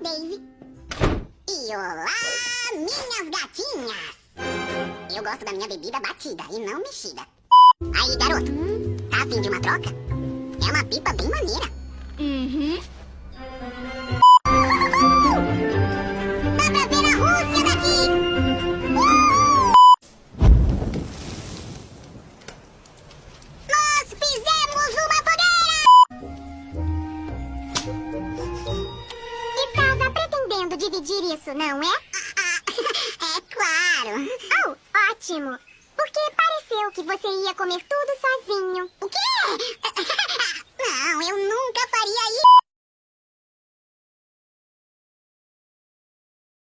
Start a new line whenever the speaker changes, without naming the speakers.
Daisy. E olá, minhas gatinhas! Eu gosto da minha bebida batida e não mexida. Aí, garoto, tá afim de uma troca? É uma pipa bem maneira.
Uhum.
Dá pra ver a Rússia daqui! Nós fizemos uma fogueira! Estás pretendendo dividir isso, não é? É claro! Oh, ótimo! Porque pareceu que você ia comer tudo sozinho. O quê? Não, eu nunca faria isso!